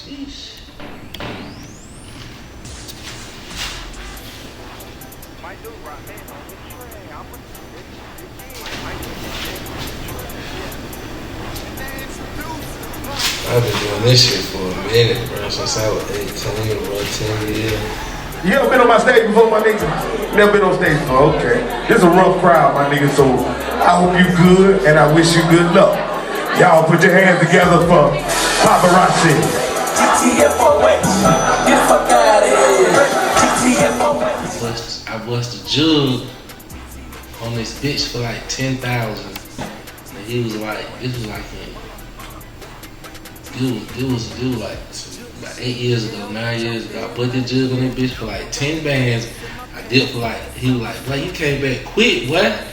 Sheesh. I've been doing this shit for a minute, bro, since I was 18 or 10 years. You ever been on my stage before, my nigga? Never been on stage before, okay. This is a rough crowd, my nigga, so I hope you good and I wish you good luck. Y'all put your hands together for Paparazzi. I bust a jug on this bitch for like 10,000. And he was like, this was like it was like about 8 years ago, 9 years ago. I put the jug on that bitch for like 10 bands. I did for like, he was like, boy, you came back quick, what?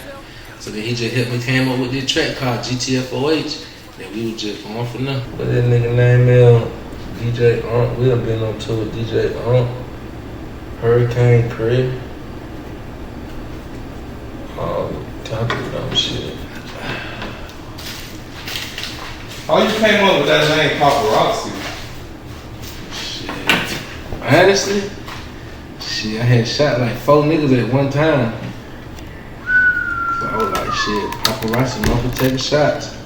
So then he just helped me came up with this track called GTFOH. And we was just going for nothing. What that nigga name is? DJ Unk. We done been on tour with DJ Unk, Hurricane Crib. Talking about shit. How you came up with that name, Paparazzi? Shit. Honestly, shit, I had shot like 4 niggas at one time. So I was like, shit, paparazzi known for taking shots.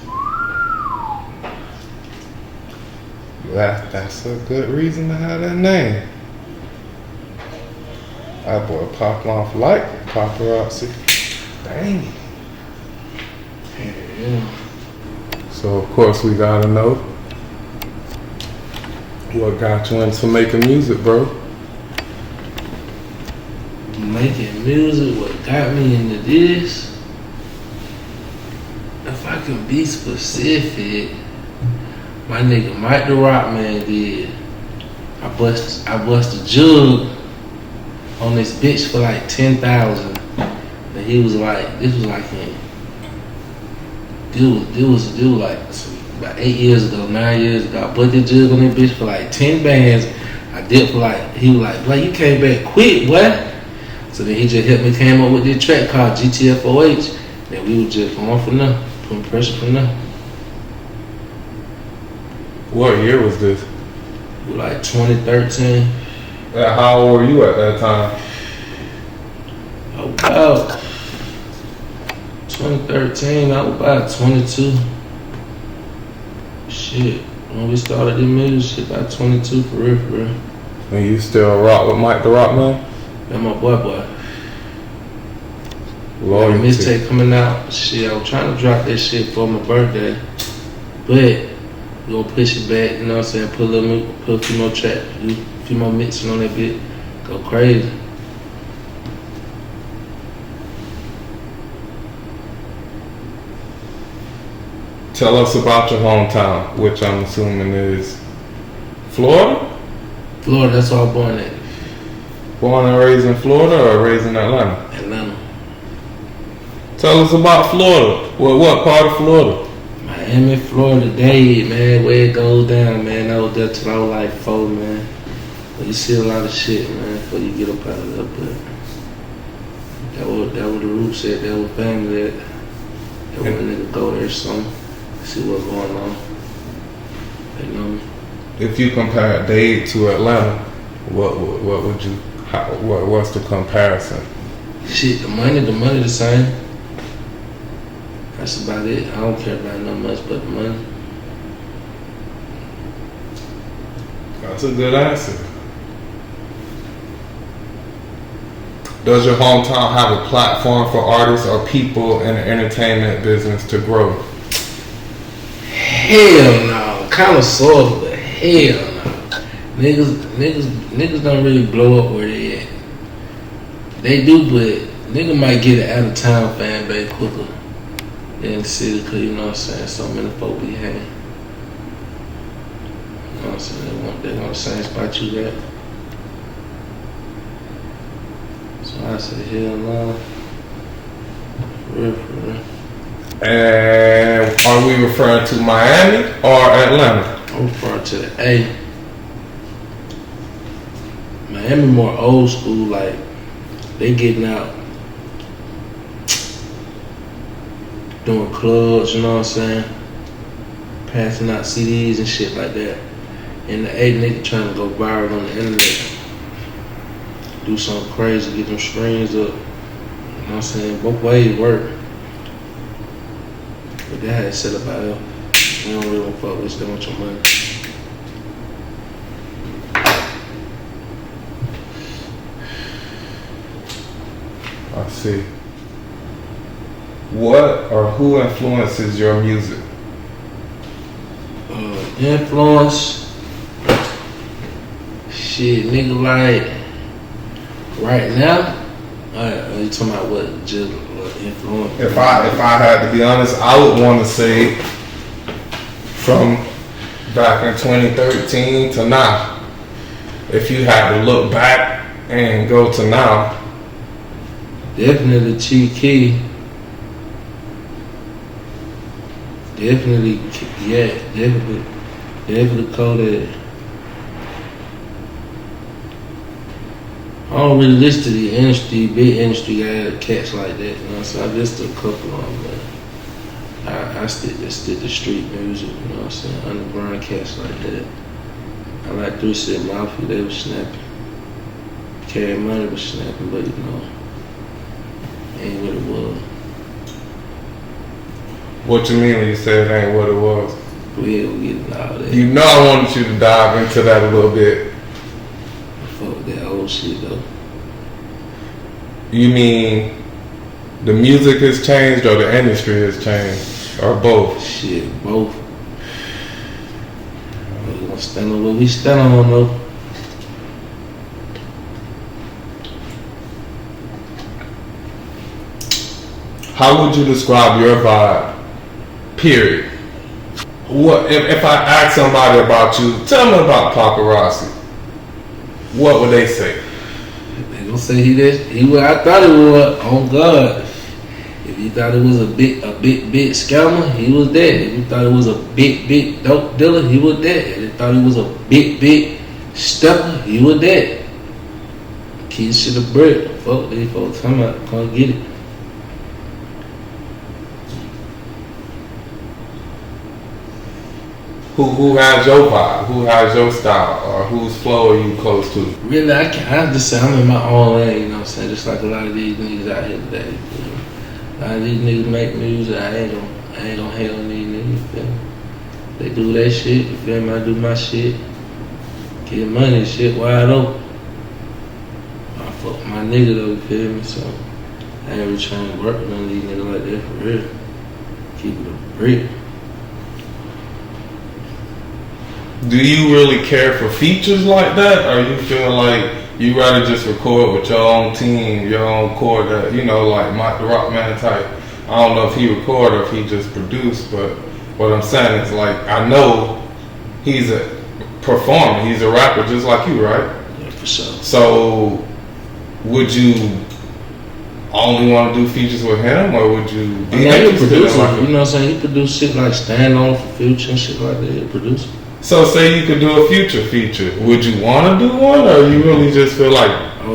That's a good reason to have that name. That boy popped off like Paparazzi. Dang. Yeah. So of course we gotta know what got you into making music, bro. Making music, what got me into this? If I can be specific, my nigga Mike the Rock Man did. I bust a jug on this bitch for like 10,000. And he was like, this was like it was like about 8 years ago, 9 years ago. I put the jug on that bitch for like 10 bands. I did for like, he was like, boy, you came back quick, what? So then he just helped me came up with this track called GTFOH. And we were just going for nothing, putting pressure for nothing. What year was this? Like 2013. How old were you at that time? About 2013, I was about 22. Shit, when we started the music, shit, about 22 for real. And you still rock with Mike the Rock Man? And my boy. Loyalty. Got a mixtape coming out. Shit, I was trying to drop that shit for my birthday. But we gonna push it back, you know what I'm saying? Put a few more tracks, a few more mixing on that bit. Go crazy. Tell us about your hometown, which I'm assuming is Florida? Florida, that's where I was born at. Born and raised in Florida or raised in Atlanta? Atlanta. Tell us about Florida. What part of Florida? Miami, Florida, Dade, man, where it goes down, man. I was there till I was like 4, man. But you see a lot of shit, man, before you get up out of there. But that was the roots at, that was family at. That was a nigga go there some, see what's going on. You know? If you compare Dade to Atlanta, what would you? What's the comparison? Shit, the money the same. That's about it. I don't care about no much but the money. That's a good answer. Does your hometown have a platform for artists or people in the entertainment business to grow? Hell no. Kind of sort of, but hell no. Niggas don't really blow up where they at. They do, but nigga might get an out of town fan base quicker in the city, cause you know what I'm saying, so many folk be hanging. You know what I'm saying, they want the same spot you got. So I say, hell no. For real. And are we referring to Miami or Atlanta? I'm referring to the A. Miami more old school, like, they getting out, doing clubs, you know what I'm saying? Passing out CDs and shit like that. and the 8 nigga trying to go viral on the internet. Do something crazy, get them screens up. You know what I'm saying? Both ways work. But that had said about it. We don't really want to fuck with them with your money. I see. What or who influences your music? Influence. Shit, nigga, like right now. You talking about what? Just influence? If I had to be honest, I would want to say from back in 2013 to now. If you had to look back and go to now, definitely Cheeky. Definitely, yeah, definitely Kodak. I don't really listen to the industry, big industry guys, cats like that, you know what I'm saying? I listen to a couple of them, but I stick to street music, you know what I'm saying? Underground cats like that. I like 3 Cent Mafia, they was snapping. Carry Money was snapping, but you know, ain't what it was. what you mean when you say it ain't what it was? We ain't gonna get into all that. You know I wanted you to dive into that a little bit. Fuck that old shit though. You mean the music has changed or the industry has changed? Or both? Shit, both. We gonna stand on what we stand on though. How would you describe your vibe? Period. What if I ask somebody about you? Tell me about Paparazzi. What would they say? They gonna say he what I thought it was. On God, if you thought it was a big scammer, he was that. If you thought it was a big dope dealer, he was that. If you thought it was a big stepper, he was that. Keys to the brick. Fuck these folks. Come out, come get it. Who has your vibe? Who has your style? Or whose flow are you close to? Really, I just say I'm in my own lane, you know what I'm saying? Just like a lot of these niggas out here today. You feel me? A lot of these niggas make music, I ain't gonna hate on these niggas, you feel me? They do that shit, you feel me? I do my shit. Get money, shit wide open. I fuck with my nigga though, you feel me? So I ain't really trying to work with none of these niggas like that for real. Keep it a brick. Do you really care for features like that, or you feel like you rather just record with your own team, your own core, that you know, like Mike the Rockman type? I don't know if he record or if he just produced, but what I'm saying is like I know he's a performer, he's a rapper just like you, right? Yeah, for sure. So would you only want to do features with him, or would you be interested in like, you know what I'm saying? He produced shit like Stand On for Future and shit like that. He produced. So say you could do a Future feature. Would you want to do one, or you really just feel like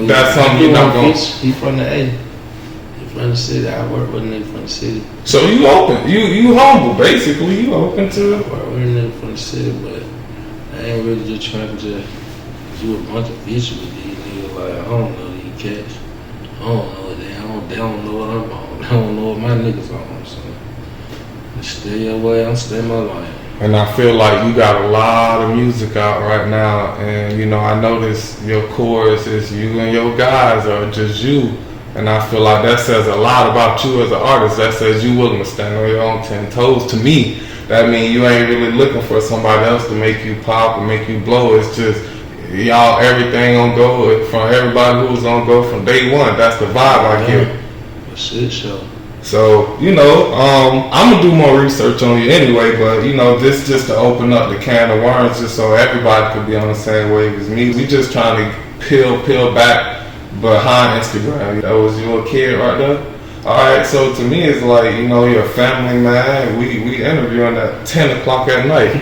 that's something you're not going to? He from the A. He from the city. I work with a nigga from the city. So you open. You humble, basically. You open to I work with a nigga from the city, but I ain't really just trying to just do a bunch of features with these niggas. Like, I don't know these cats. I don't know they don't know what I'm on. They don't know what my niggas on. So just stay your way. I'm staying my life. And I feel like you got a lot of music out right now, and you know, I notice your chorus is you and your guys, or just you, and I feel like that says a lot about you as an artist. That says you willing to stand on your own 10 toes. To me, that means you ain't really looking for somebody else to make you pop or make you blow. It's just y'all, everything on go from everybody who's on go from day one. That's the vibe I get. Shit show. So, you know, I'm going to do more research on you anyway, but, you know, this just to open up the can of worms just so everybody could be on the same wave as me. We just trying to peel back behind Instagram. That was your kid right there? All right, so to me, it's like, you know, you're a family man. We interviewing at 10 o'clock at night,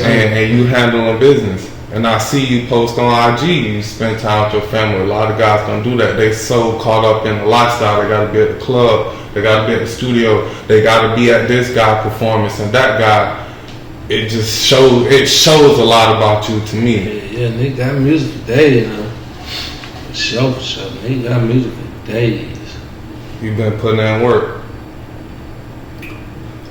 and you handling business. And I see you post on IG, you spend time with your family. A lot of guys don't do that. They so caught up in the lifestyle. They got to be at the club. They got to be at the studio. They got to be at this guy performance and that guy. it just shows. It shows a lot about you to me. Yeah, nigga got music for days, you know. For sure. Nigga got music for days. You've been putting in work.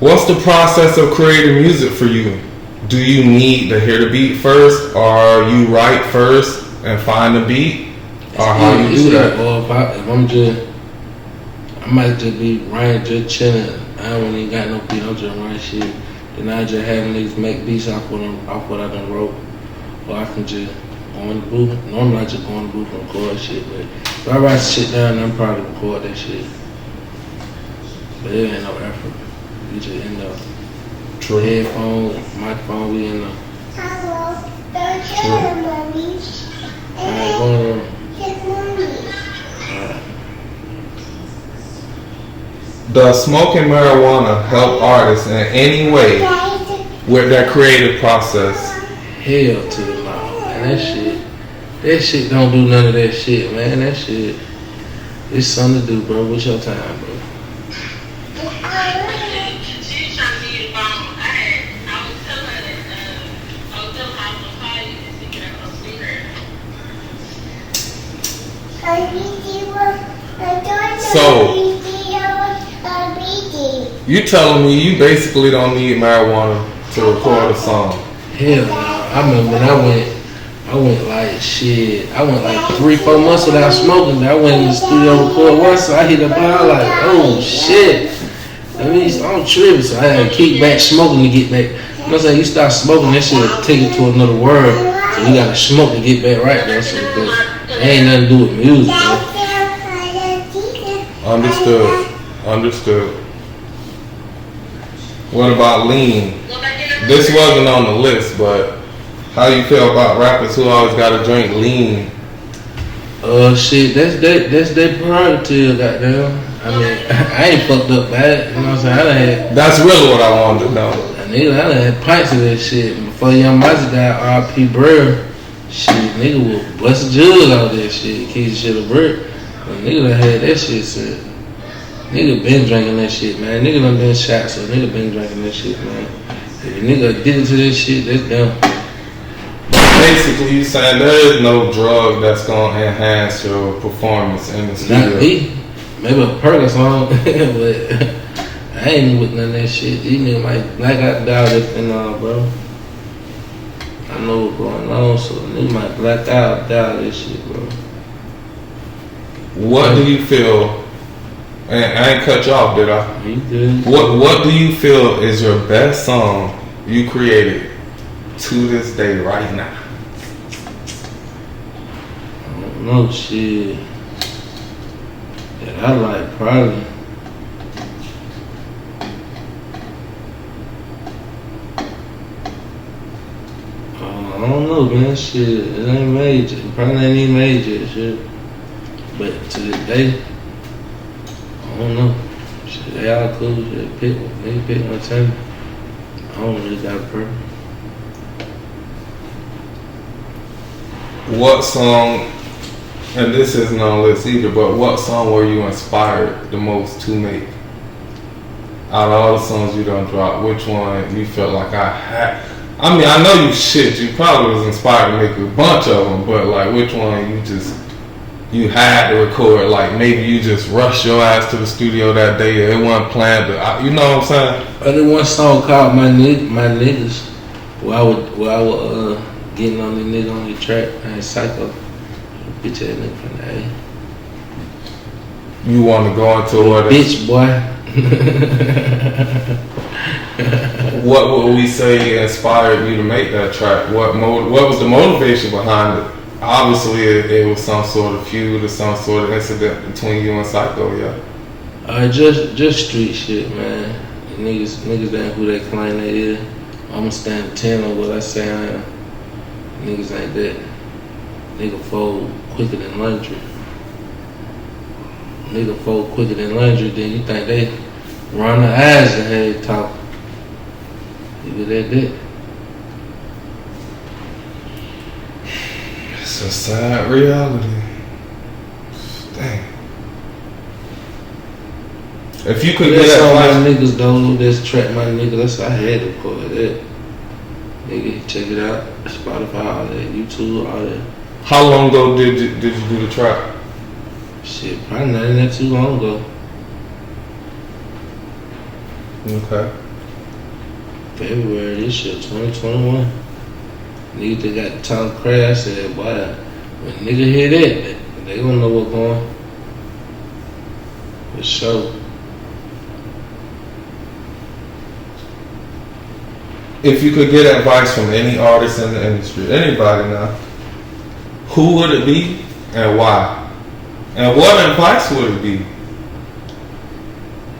What's the process of creating music for you? Do you need to hear the beat first, or you write first and find the beat, or how you do that? Or I might just be writing, just chilling. I don't even got no beat. I'm just writing shit. Then I just have niggas make beats off what I done wrote, or I can just go in the booth. Normally I just go in the booth and record shit, but if I write shit down, I'm probably record that shit. But it ain't no effort. We just in the headphones, microphone, we in the. Hello, don't tell her, mommy. Alright, go on. Yes, mommy. Does smoking marijuana help artists in any way with their creative process? Hell to the no, man. That shit don't do none of that shit, man. That shit, it's something to do, bro. What's your time, bro? So, you telling me you basically don't need marijuana to record a song? Hell no. I remember when I went like shit. I went like 3-4 months without smoking. I went in the studio record once, so I hit the bar like, oh shit. I mean, I'm tripping, so I had to kick back smoking to get back. You know what I'm saying? You start smoking, that shit will take it to another world. So you gotta smoke to get back right there. So it ain't nothing to do with music, bro. Understood. What about lean? This wasn't on the list, but how you feel about rappers who always gotta drink lean? Shit, that's their prerogative, goddamn. I mean, I ain't fucked up bad, you know what I'm saying? That's really what I wanted to know. Nigga, I done had pints of that shit. Before Young Mozzie died, R.P. Bird, shit, nigga will bust a jug out of that shit, keep shit a brick. But nigga done had that shit set. Nigga been drinking that shit, man. Nigga done been shot, so nigga been drinking that shit, man. If a nigga addicted to this shit, that's them. Basically, you saying there is no drug that's gonna enhance your performance in the studio. Not me. Maybe a perk or something, but I ain't with none of that shit. These niggas might black out this and all, bro. I know what's going on, so niggas might black out this shit, bro. What do you feel? And I ain't cut you off, did I? You did. What do you feel is your best song you created to this day right now? I don't know, shit. That I like probably. I don't know, man. Shit, it ain't major. It probably ain't even major, shit. But to this day, I don't know. Shit, they all cool. Shit, pick one. They pick one time. I don't really got a purpose. What song, and this isn't on the list either, but what song were you inspired the most to make? Out of all the songs you done dropped, which one you felt like I had? I mean, I know you shit. You probably was inspired to make a bunch of them, but like, which one you had to record? Like, maybe you just rushed your ass to the studio that day. It wasn't planned. You know what I'm saying? I did one song called My Niggas, where I would getting on the nigga on the track. I ain't psycho. Bitch ass nigga from the A. You want to go into what? Bitch boy. What would we say inspired you to make that track? What was the motivation behind it? Obviously, it was some sort of feud or some sort of incident between you and Psycho, yeah. Just street shit, man. Niggas ain't who they claim they is. I'ma stand 10 on what I say I am. Niggas ain't that. Nigga fold quicker than laundry. Nigga fold quicker than laundry, then you think they run their eyes and head talk. Leave it at that. It's a sad reality. Dang. If you could get all that my niggas though, this track my niggas, I had to record that. Nigga, check it out. Spotify, all that, YouTube, all that. How long ago did you do the trap? Shit, probably not that too long ago. Okay. February this year, 2021. Nigga that got the time crash. I said, boy, when nigga hear that, they gonna know what's going. For sure. If you could get advice from any artist in the industry, anybody now, who would it be and why? And what advice would it be?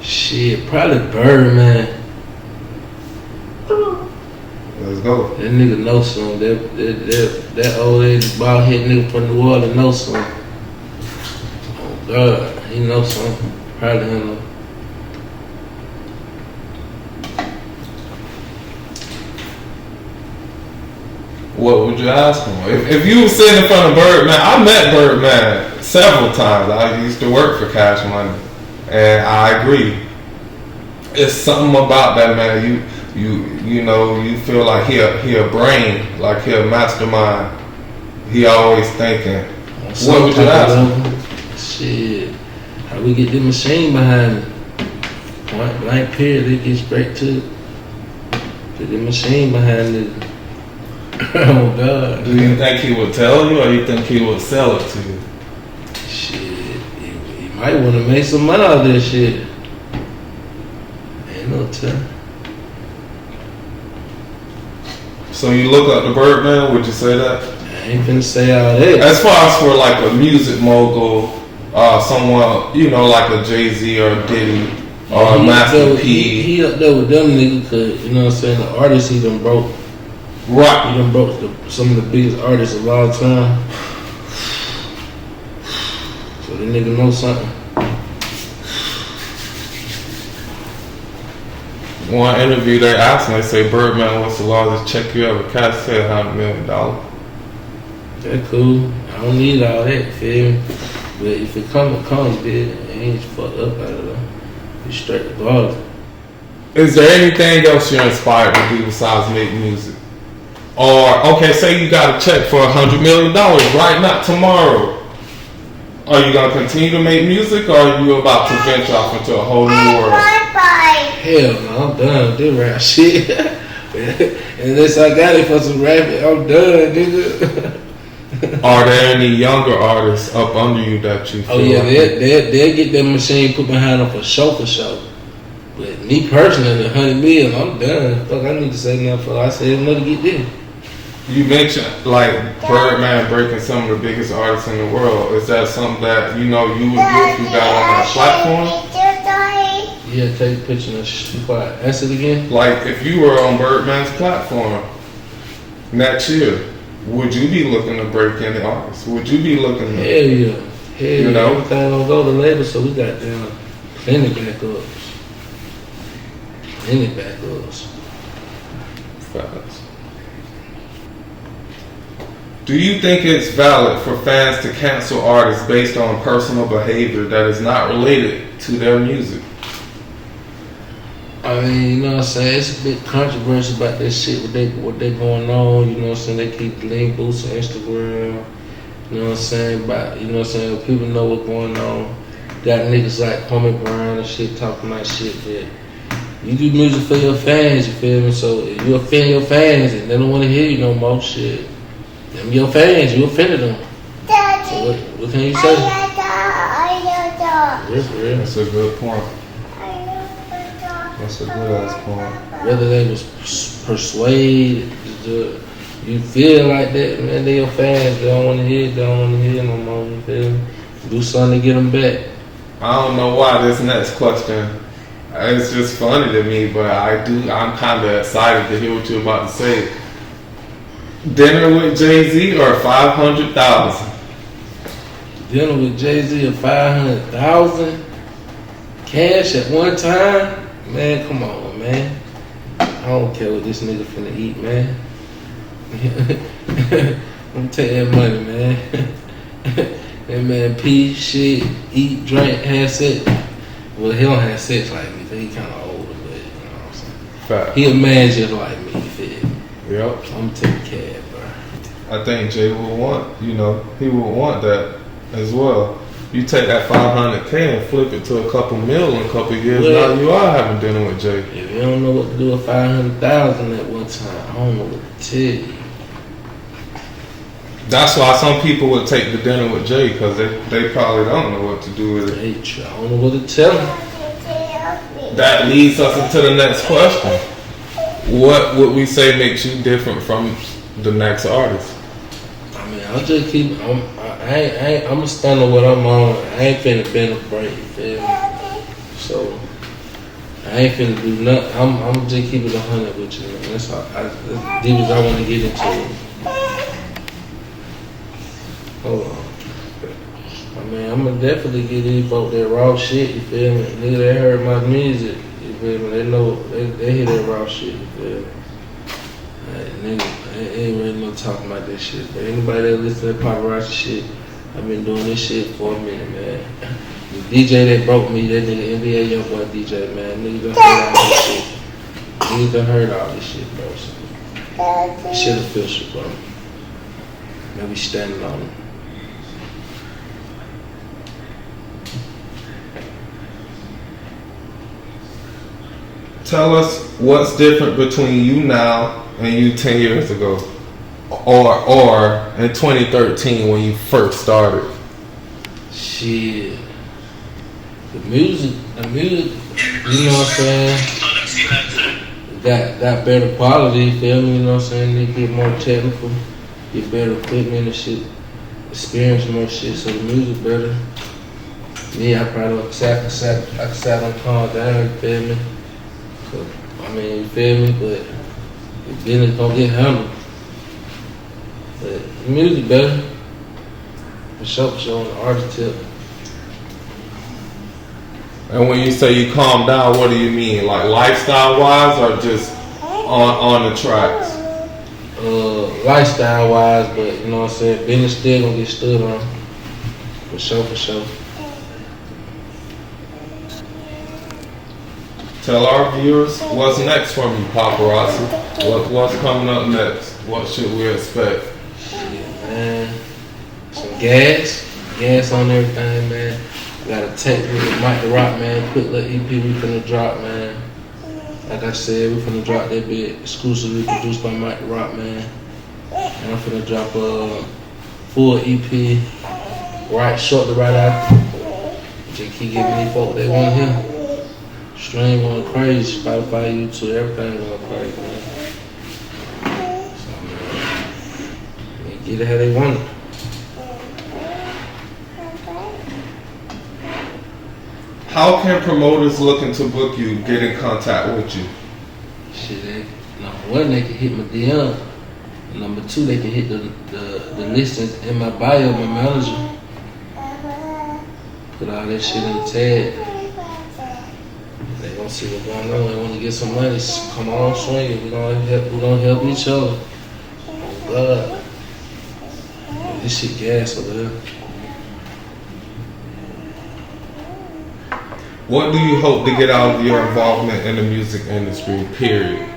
Shit, probably Birdman. Let's go. That nigga know something. That old age bald head nigga from New Orleans know something. Oh God, he know something. Probably him. What would you ask him? If you were sitting in front of Birdman, I met Birdman several times. I used to work for Cash Money, and I agree. It's something about that man. You know, you feel like he a brain, like he a mastermind. He always thinking. What would you ask him? Shit, how we get the machine behind it? Point blank period, they get straight to the machine behind it. Oh God. Do you think he would tell you, or you think he would sell it to you? Shit, he might want to make some money out of this shit. Ain't no telling. So you look up the Birdman, would you say that? I ain't finna say all that. As far as for like a music mogul, someone, you know, like a Jay-Z or a Diddy or a Master P. He up there with them niggas, cause you know what I'm saying, the artists he done broke. Right. He done broke some of the biggest artists of all time. So the nigga know something. One interview they asked him, they say, Birdman, what's the largest check you ever cashed? He said $100 million. That cool. I don't need all that, feel me? But if it comes, it comes, bitch. It ain't fucked up out of them. You straight to ball. Is there anything else you're inspired to do besides make music? Or, okay, say you got a check for $100 million right now, tomorrow. Are you going to continue to make music, or are you about to venture off into a whole new world? Hell no, I'm done with this rap shit. Unless I got it for some rapping, I'm done, nigga. Are there any younger artists up under you that you feel? Oh yeah, they'll get that machine put behind them for sure. But me personally, $100 million, I'm done. Fuck, I need to say nothing for I said another get this. You mentioned like Birdman breaking some of the biggest artists in the world. Is that something that you know you would do if you got on that platform? Yeah, take a picture and be quiet. Answer it again. Like if you were on Birdman's platform next year, would you be looking to break any artists? Would you be looking to? Hell yeah. You know? Everything don't go to label, so we got down plenty backups. Facts. Do you think it's valid for fans to cancel artists based on personal behavior that is not related to their music? I mean, you know what I'm saying? It's a bit controversial about that shit, what they going on. You know what I'm saying? They keep link boosts on Instagram. You know what I'm saying? You know what I'm saying? People know what's going on. Got niggas like Kwame Brown and shit talking about shit that you do music for your fans, you feel me? So if you offend your fans and they don't want to hear you no more, shit, them your fans, you offended them. So what can you say? Real. That's a good point. That's a good ass point. Whether they was persuaded, you feel like that, man, they your fans, they don't want to hear no more, you feel me? Do something to get them back. I don't know why this next question, it's just funny to me, but I'm kind of excited to hear what you're about to say. Dinner with Jay-Z or 500,000? Dinner with Jay-Z or 500,000 cash at one time? Man, come on, man. I don't care what this nigga finna eat, man. Let me take that money, man. That man pee, shit, eat, drink, have sex. Well, he don't have sex like me, cause he kinda older, but you know what I'm saying. Fact. He a man just like me, you feel me? Yep, I'm taking care, bro. I think Jay would want, he would want that as well. You take that 500K and flip it to a couple mil in a couple years. Well, now you are having dinner with Jay. If you don't know what to do with 500,000 at one time, I don't know what to tell you. That's why some people would take the dinner with Jay, because they probably don't know what to do with it. I don't know what to tell them. That leads us into the next question. What would we say makes you different from the next artist? I mean, I'll just keep. I'm a stand on what I'm on. I ain't finna bend a break. You feel me? So I ain't finna do nothing. I'm just keep it 100 with you, man. That's all. As deep as I want to get into it. Hold on. I mean, I'm gonna definitely get these folk that raw shit. You feel me? Nigga, they heard my music. You feel me? They know they hear that raw shit. You feel me? Nigga, ain't really no talking about this shit. But anybody that listen to that paparazzi shit, I've been doing this shit for a minute, man. The DJ that broke me, that nigga NBA YoungBoy DJ, man. Niggas done heard all this shit. Niggas done heard all this shit, bro. So, this shit official, bro. Man, we standing on it. Tell us what's different between you now and you 10 years ago, or in 2013 when you first started. Shit, the music, you know what I'm saying? Got better quality, you feel me? You know what I'm saying? They get more technical, get better equipment and shit, experience more shit, so the music better. Yeah, I probably could sat on calm down, you feel me? I mean, you feel me? But the business gonna get handled. But the music better. For sure, on the artist tip. And when you say you calm down, what do you mean? Like lifestyle wise, or just on the tracks? Lifestyle wise, but you know what I'm saying? Business still gonna get stood on. For sure. Tell our viewers what's next from you, Paparazzi. What's coming up next? What should we expect? Shit, man. Some gas on everything, man. Got a tape with Mike the Rock, man. Quick little EP we finna drop, man. Like I said, we finna drop that bit exclusively produced by Mike the Rock, man. And I'm finna drop a full EP shortly right after. Just keep giving these folk they want to hear. Stream going crazy, Spotify, YouTube, everything going crazy, man. So, man, they get it how they want it. How can promoters looking to book you get in contact with you? Shit, number one, they can hit my DM. Number two, they can hit the listings in my bio, my manager. Put all that shit in the tag. They gonna see what's going on. They want to get some money. Come on, swing it. We gonna help each other. Oh God, this shit gas over there. What do you hope to get out of your involvement in the music industry, period?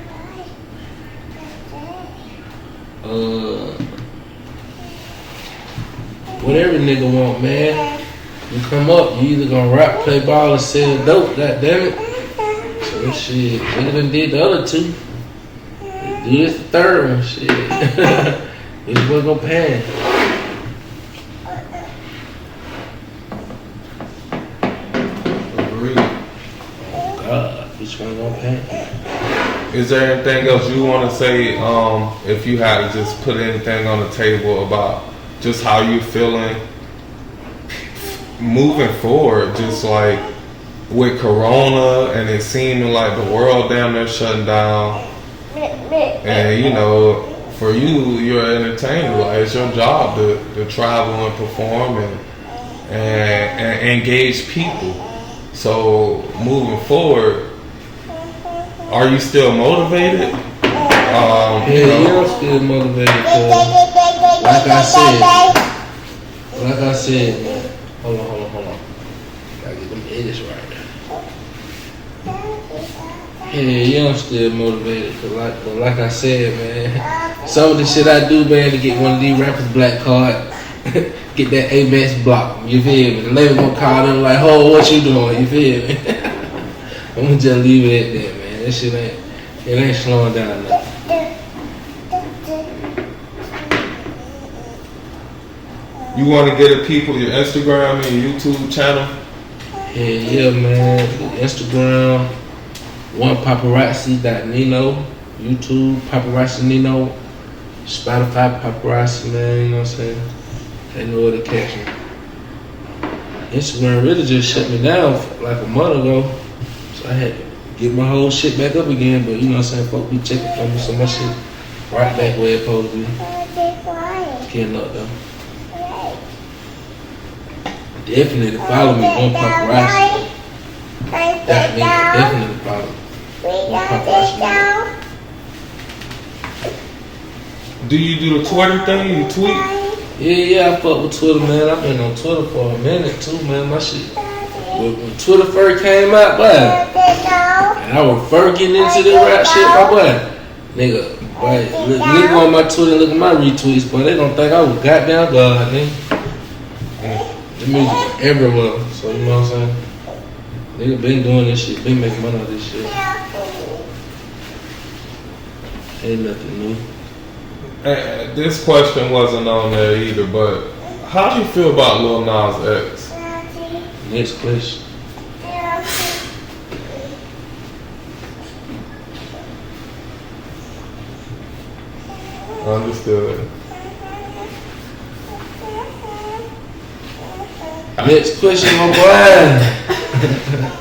Whatever nigga want, man. You come up, you either gonna rap, play ball, or sell dope, goddammit. So shit, nigga done did the other two. Do this the third one, shit. This boy gonna pan. Which one gonna pay? Is there anything else you want to say, if you had to just put anything on the table about just how you feeling moving forward, just like with Corona and it seeming like the world damn near shutting down, and you know, for you, you're an entertainer, like it's your job to travel and perform and engage people. So moving forward, are you still motivated? Yeah, I'm still motivated. Like I said, man. Hold on. Gotta get them edits right. Yeah, I'm still motivated. But like I said, man, some of the shit I do, man, to get one of these rappers black card, get that Amex block. You feel me? The label gonna call them like, "Oh, what you doing?" You feel me? I'm gonna just leave it at that, man. That shit ain't slowing down nothing. You want to get the people your Instagram and your YouTube channel? Yeah, man. Instagram, Paparazzi.Nino. YouTube, Paparazzi Nino. Spotify, Paparazzi, man. You know what I'm saying? They know where to catch me. Instagram really just shut me down like a month ago. So I had to get my whole shit back up again. But you know what I'm saying? Folks be checking for me, so my shit right back where it's supposed to be. Getting up though. Definitely follow me on Paparazzi. That means definitely follow me on Paparazzi. Do you do the Twitter thing? You tweet? Yeah, I fuck with Twitter, man. I've been on Twitter for a minute too, man. My shit. When Twitter first came out, boy, and I was first getting into the rap shit, my boy. Nigga, boy, look on my Twitter, look at my retweets, boy. They don't think I was goddamn God, nigga. The music is everywhere, so you know what I'm saying? Nigga been doing this shit, been making money out of this shit. Ain't nothing new. This question wasn't on there either, but how do you feel about Lil Nas X? Next question. Understood. Next question, my boy.